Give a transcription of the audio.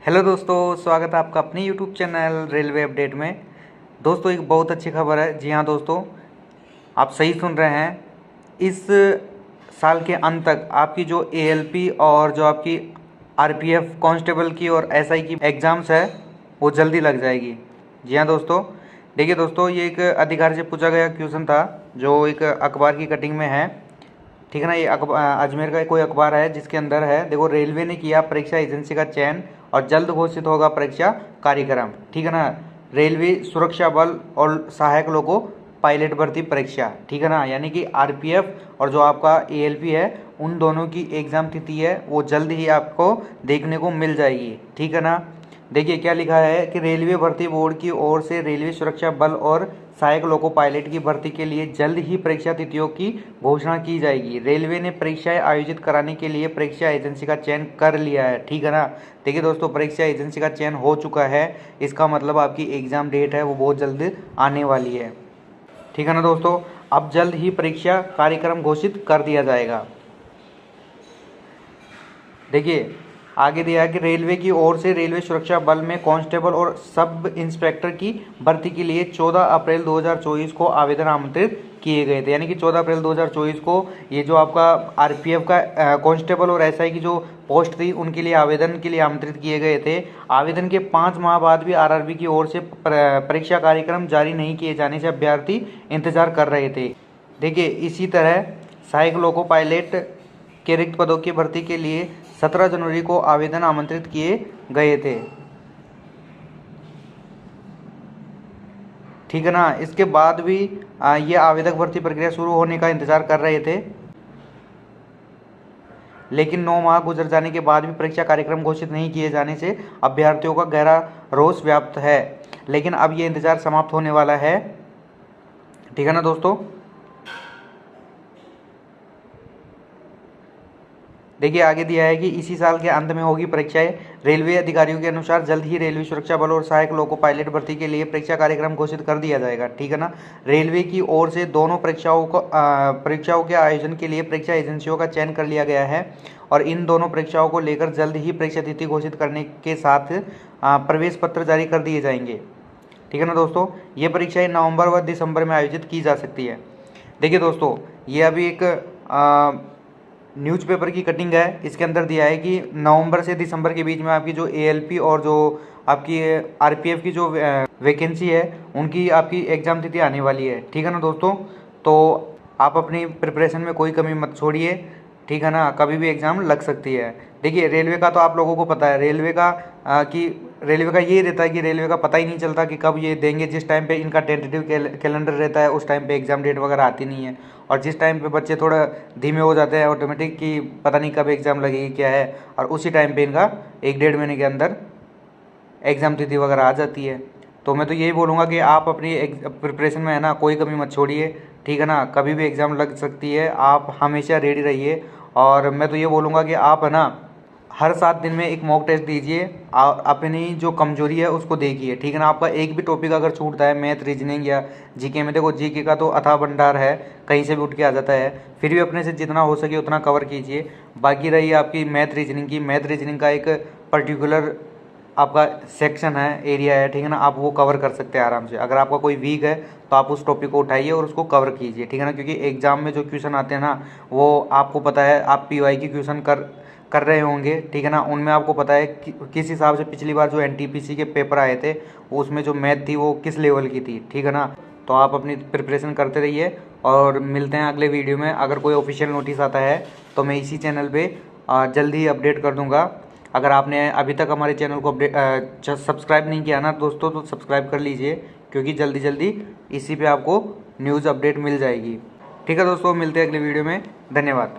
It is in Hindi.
हेलो दोस्तों, स्वागत है आपका अपने यूट्यूब चैनल रेलवे अपडेट में। दोस्तों एक बहुत अच्छी खबर है। जी हाँ दोस्तों, आप सही सुन रहे हैं। इस साल के अंत तक आपकी जो एएलपी और जो आपकी आरपीएफ कांस्टेबल की और एसआई की एग्ज़ाम्स है वो जल्दी लग जाएगी। जी हाँ दोस्तों, देखिए दोस्तों, ये एक अधिकारी से पूछा गया क्वेश्चन था जो एक अखबार की कटिंग में है। ठीक है ना। ये अजमेर का कोई अखबार है जिसके अंदर है, देखो, रेलवे ने किया परीक्षा एजेंसी का चयन और जल्द घोषित होगा परीक्षा कार्यक्रम। ठीक है ना। रेलवे सुरक्षा बल और सहायक लोगों पायलट भर्ती परीक्षा। ठीक है ना। यानी कि आरपीएफ और जो आपका एएलपी है उन दोनों की एग्ज़ाम तिथि है वो जल्द ही आपको देखने को मिल जाएगी। ठीक है ना। देखिए क्या लिखा है कि रेलवे भर्ती बोर्ड की ओर से रेलवे सुरक्षा बल और सहायक लोको पायलट की भर्ती के लिए जल्द ही परीक्षा तिथियों की घोषणा की जाएगी। रेलवे ने परीक्षाएं आयोजित कराने के लिए परीक्षा एजेंसी का चयन कर लिया है। ठीक है ना। देखिए दोस्तों, परीक्षा एजेंसी का चयन हो चुका है। इसका मतलब आपकी एग्ज़ाम डेट है वो बहुत जल्द आने वाली है। ठीक है ना दोस्तों, अब जल्द ही परीक्षा कार्यक्रम घोषित कर दिया जाएगा। देखिए आगे दिया है कि रेलवे की ओर से रेलवे सुरक्षा बल में कांस्टेबल और सब इंस्पेक्टर की भर्ती के लिए 14 अप्रैल 2024 को आवेदन आमंत्रित किए गए थे। यानी कि 14 अप्रैल 2024 को ये जो आपका आरपीएफ का कांस्टेबल और एसआई की जो पोस्ट थी उनके लिए आवेदन के लिए आमंत्रित किए गए थे। आवेदन के 5 माह बाद भी आरआरबी की ओर से परीक्षा कार्यक्रम जारी नहीं किए जाने से अभ्यर्थी इंतजार कर रहे थे। देखिए इसी तरह सहायक लोको पायलट के रिक्त पदों की भर्ती के लिए 17 जनवरी को आवेदन आमंत्रित किए गए थे। ठीक है ना। इसके बाद भी ये आवेदक भर्ती प्रक्रिया शुरू होने का इंतजार कर रहे थे, लेकिन 9 माह गुजर जाने के बाद भी परीक्षा कार्यक्रम घोषित नहीं किए जाने से अभ्यर्थियों का गहरा रोष व्याप्त है। लेकिन अब ये इंतजार समाप्त होने वाला है। ठीक है ना दोस्तों। देखिए आगे दिया है कि इसी साल के अंत में होगी परीक्षाएं। रेलवे अधिकारियों के अनुसार जल्द ही रेलवे सुरक्षा बल और सहायक लोको पायलट भर्ती के लिए परीक्षा कार्यक्रम घोषित कर दिया जाएगा। ठीक है ना। रेलवे की ओर से दोनों परीक्षाओं के आयोजन के लिए परीक्षा एजेंसियों का चयन कर लिया गया है और इन दोनों परीक्षाओं को लेकर जल्द ही परीक्षा तिथि घोषित करने के साथ प्रवेश पत्र जारी कर दिए जाएंगे। ठीक है ना दोस्तों, ये परीक्षाएं नवंबर व दिसंबर में आयोजित की जा सकती है। देखिए दोस्तों, ये अभी एक न्यूज़पेपर की कटिंग है। इसके अंदर दिया है कि नवंबर से दिसंबर के बीच में आपकी जो एएलपी और जो आपकी आरपीएफ की जो वैकेंसी है उनकी आपकी एग्ज़ाम तिथि आने वाली है। ठीक है ना दोस्तों, तो आप अपनी प्रिपरेशन में कोई कमी मत छोड़िए। ठीक है ना, कभी भी एग्ज़ाम लग सकती है। देखिए रेलवे का तो आप लोगों को पता है, रेलवे का ये रहता है कि रेलवे का पता ही नहीं चलता कि कब ये देंगे। जिस टाइम पे इनका टेंटेटिव कैलेंडर रहता है उस टाइम पे एग्ज़ाम डेट वगैरह आती नहीं है, और जिस टाइम पे बच्चे थोड़ा धीमे हो जाते हैं ऑटोमेटिक कि पता नहीं कब एग्ज़ाम लगेगी क्या है, और उसी टाइम पे इनका 1-1.5 महीने के अंदर एग्ज़ाम तिथि वगैरह आ जाती है। तो मैं तो यही बोलूँगा कि आप अपनी प्रिपरेशन में है ना कोई कमी मत छोड़िए। ठीक है ना, कभी भी एग्ज़ाम लग सकती है, आप हमेशा रेडी रहिए। और मैं तो ये बोलूँगा कि आप है ना हर 7 दिन में एक मॉक टेस्ट दीजिए, अपनी जो कमजोरी है उसको देखिए। ठीक है ना। आपका एक भी टॉपिक अगर छूटता है, मैथ, रीजनिंग या जीके में, देखो जीके का तो अथाह भंडार है, कहीं से भी उठ के आ जाता है, फिर भी अपने से जितना हो सके उतना कवर कीजिए। बाकी रही आपकी मैथ रीजनिंग का एक पर्टिकुलर आपका सेक्शन है, एरिया है। ठीक है ना, आप वो कवर कर सकते हैं आराम से। अगर आपका कोई वीक है तो आप उस टॉपिक को उठाइए और उसको कवर कीजिए। ठीक है ना, क्योंकि एग्जाम में जो क्वेश्चन आते हैं ना वो आपको पता है, आप पीवाई की क्वेश्चन कर रहे होंगे। ठीक है ना, उनमें आपको पता है कि किस हिसाब से पिछली बार जो एनटीपीसी के पेपर आए थे उसमें जो मैथ थी वो किस लेवल की थी। ठीक है ना, तो आप अपनी प्रिपरेशन करते रहिए और मिलते हैं अगले वीडियो में। अगर कोई ऑफिशियल नोटिस आता है तो मैं इसी चैनल पे जल्द ही अपडेट कर दूंगा। अगर आपने अभी तक हमारे चैनल को सब्सक्राइब नहीं किया ना दोस्तों तो सब्सक्राइब कर लीजिए, क्योंकि जल्दी जल्दी इसी पे आपको न्यूज़ अपडेट मिल जाएगी। ठीक है दोस्तों, मिलते हैं अगले वीडियो में। धन्यवाद।